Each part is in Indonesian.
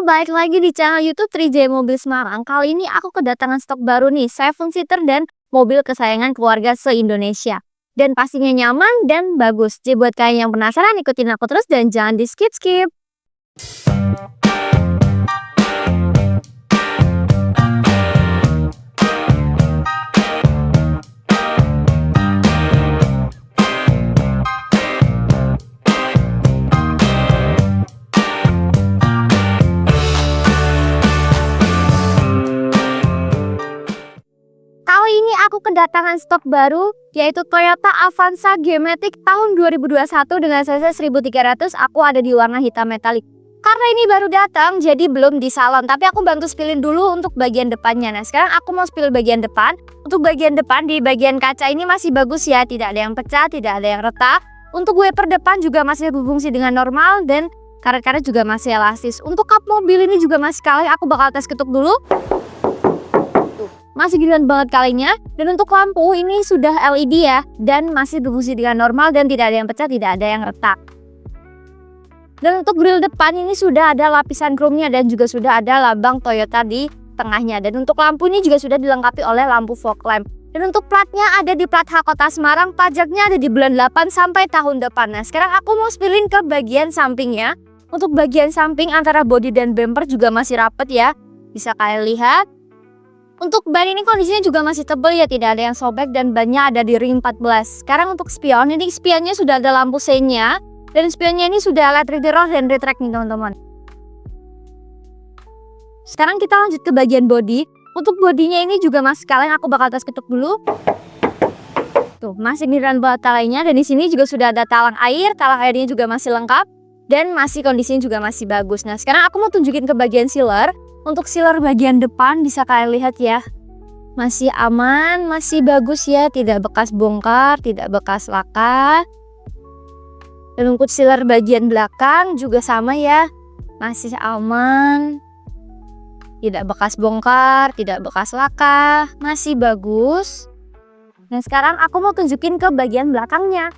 balik lagi di channel YouTube Trijaya Mobil Semarang. Kali ini aku kedatangan stok baru nih, 7-seater dan mobil kesayangan keluarga se-Indonesia. Dan pastinya nyaman dan bagus. Jadi buat kalian yang penasaran, ikutin aku terus dan jangan di skip-skip. Kali ini aku kedatangan stok baru, yaitu Toyota Avanza G-Matic tahun 2021 dengan cc 1300. Aku ada di warna hitam metalik. Karena ini baru datang, jadi belum di salon. Tapi aku bantu spillin dulu untuk bagian depannya. Nah, sekarang aku mau spill bagian depan. Untuk bagian depan, di bagian kaca ini masih bagus ya. Tidak ada yang pecah, tidak ada yang retak. Untuk wiper depan juga masih berfungsi dengan normal. Dan karet-karet juga masih elastis. Untuk kap mobil ini juga masih kaleng. Aku bakal tes ketuk dulu. Masih giliran banget kalinya. Dan untuk lampu ini sudah LED ya, dan masih berfungsi dengan normal dan tidak ada yang pecah, tidak ada yang retak. Dan untuk grill depan ini sudah ada lapisan chrome-nya dan juga sudah ada lambang Toyota di tengahnya. Dan untuk lampu ini juga sudah dilengkapi oleh lampu fog lamp. Dan untuk platnya ada di plat H Kota Semarang, pajaknya ada di bulan 8 sampai tahun depan. Nah, sekarang aku mau spillin ke bagian sampingnya. Untuk bagian samping antara bodi dan bumper juga masih rapet ya, bisa kalian lihat. Untuk ban ini kondisinya juga masih tebal ya, tidak ada yang sobek dan bannya ada di ring 14. Sekarang untuk spion, ini spionnya sudah ada lampu seinnya dan spionnya ini sudah electric mirror dan retract nih teman-teman. Sekarang kita lanjut ke bagian bodi. Untuk bodinya ini juga masih kaleng, aku bakal tes ketuk dulu. Tuh, masih giliran buat talainya dan di sini juga sudah ada talang airnya juga masih lengkap dan masih kondisinya juga masih bagus. Nah, sekarang aku mau tunjukin ke bagian sealer. Untuk sealer bagian depan bisa kalian lihat ya, masih aman, masih bagus ya, tidak bekas bongkar, tidak bekas laka. Dan untuk sealer bagian belakang juga sama ya, masih aman, tidak bekas bongkar, tidak bekas laka, masih bagus. Nah, sekarang aku mau tunjukin ke bagian belakangnya.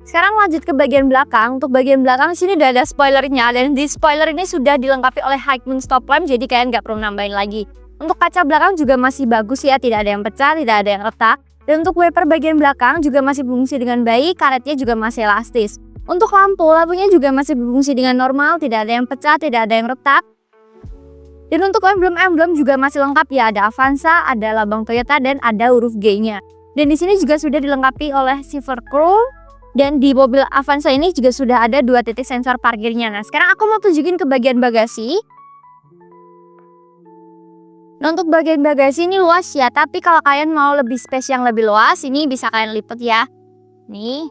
Sekarang lanjut ke bagian belakang. Untuk bagian belakang sini udah ada spoilernya dan di spoiler ini sudah dilengkapi oleh high beam stop lamp, jadi kalian nggak perlu nambahin lagi. Untuk kaca belakang juga masih bagus ya, tidak ada yang pecah, tidak ada yang retak. Dan untuk wiper bagian belakang juga masih berfungsi dengan baik, karetnya juga masih elastis. Untuk lampunya juga masih berfungsi dengan normal, tidak ada yang pecah, tidak ada yang retak. Dan untuk emblem juga masih lengkap ya, ada Avanza, ada lambang Toyota dan ada huruf G-nya. Dan di sini juga sudah dilengkapi oleh silver chrome. Dan di mobil Avanza ini juga sudah ada 2 titik sensor parkirnya. Nah, sekarang aku mau tunjukin ke bagian bagasi. Nah, untuk bagian bagasi ini luas ya, tapi kalau kalian mau lebih space yang lebih luas, ini bisa kalian lipat ya. Nih.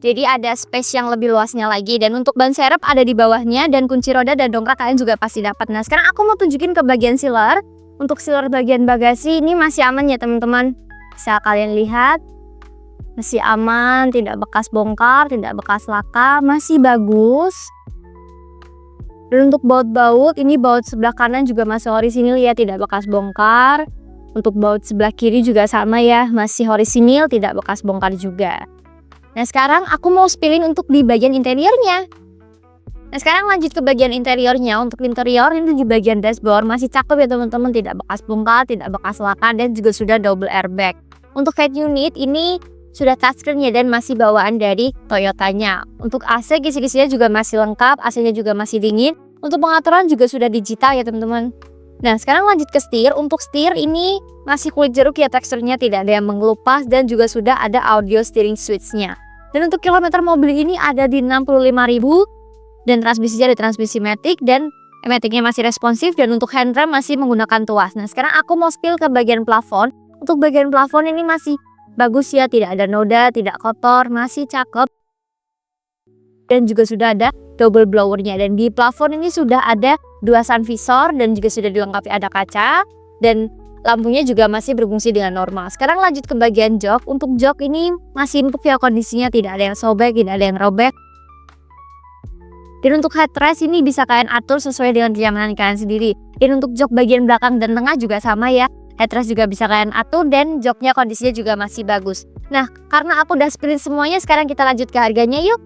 Jadi ada space yang lebih luasnya lagi. Dan untuk ban serep ada di bawahnya dan kunci roda dan dongkrak kalian juga pasti dapat. Nah, sekarang aku mau tunjukin ke bagian sealer. Untuk sealer bagian bagasi ini masih aman ya, teman-teman. Bisa kalian lihat. Masih aman, tidak bekas bongkar, tidak bekas laka, masih bagus. Dan untuk baut-baut, ini baut sebelah kanan juga masih orisinil ya, tidak bekas bongkar. Untuk baut sebelah kiri juga sama ya, masih orisinil, tidak bekas bongkar juga. Nah, sekarang aku mau spillin untuk di bagian interiornya. Nah, sekarang lanjut ke bagian interiornya. Untuk interior ini di bagian dashboard masih cakep ya teman-teman, tidak bekas bongkar, tidak bekas laka dan juga sudah double airbag. Untuk head unit ini sudah touchscreen ya dan masih bawaan dari Toyotanya. Untuk AC kisi-kisinya juga masih lengkap, AC-nya juga masih dingin. Untuk pengaturan juga sudah digital ya teman-teman. Nah, sekarang lanjut ke setir. Untuk setir ini masih kulit jeruk ya teksturnya, tidak ada yang mengelupas dan juga sudah ada audio steering switch-nya. Dan untuk kilometer mobil ini ada di 65.000 dan transmisinya ada transmisi matic dan maticnya masih responsif dan untuk handrem masih menggunakan tuas. Nah, sekarang aku mau spill ke bagian plafon. Untuk bagian plafon ini masih bagus ya, tidak ada noda, tidak kotor, masih cakep. Dan juga sudah ada double blowernya. Dan di plafon ini sudah ada 2 sun visor dan juga sudah dilengkapi ada kaca. Dan lampunya juga masih berfungsi dengan normal. Sekarang lanjut ke bagian jok. Untuk jok ini masih empuk ya kondisinya, tidak ada yang sobek, tidak ada yang robek. Dan untuk headrest ini bisa kalian atur sesuai dengan kenyamanan kalian sendiri. Dan untuk jok bagian belakang dan tengah juga sama ya. Headrest juga bisa kalian atur dan joknya kondisinya juga masih bagus. Nah, karena aku udah spillin semuanya, sekarang kita lanjut ke harganya yuk.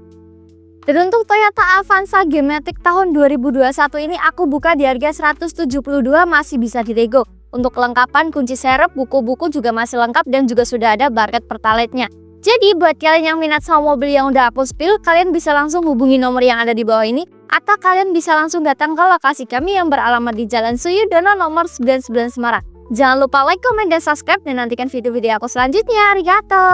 Dan untuk Toyota Avanza G-Matic tahun 2021 ini aku buka di harga 172, masih bisa dinego. Untuk kelengkapan kunci serep, buku-buku juga masih lengkap dan juga sudah ada barcode pertalite-nya. Jadi buat kalian yang minat sama mobil yang udah aku spill, kalian bisa langsung hubungi nomor yang ada di bawah ini, atau kalian bisa langsung datang ke lokasi kami yang beralamat di Jalan Suyudono nomor 99 Semarang. Jangan lupa like, comment, dan subscribe, dan nantikan video-video aku selanjutnya. Arigato!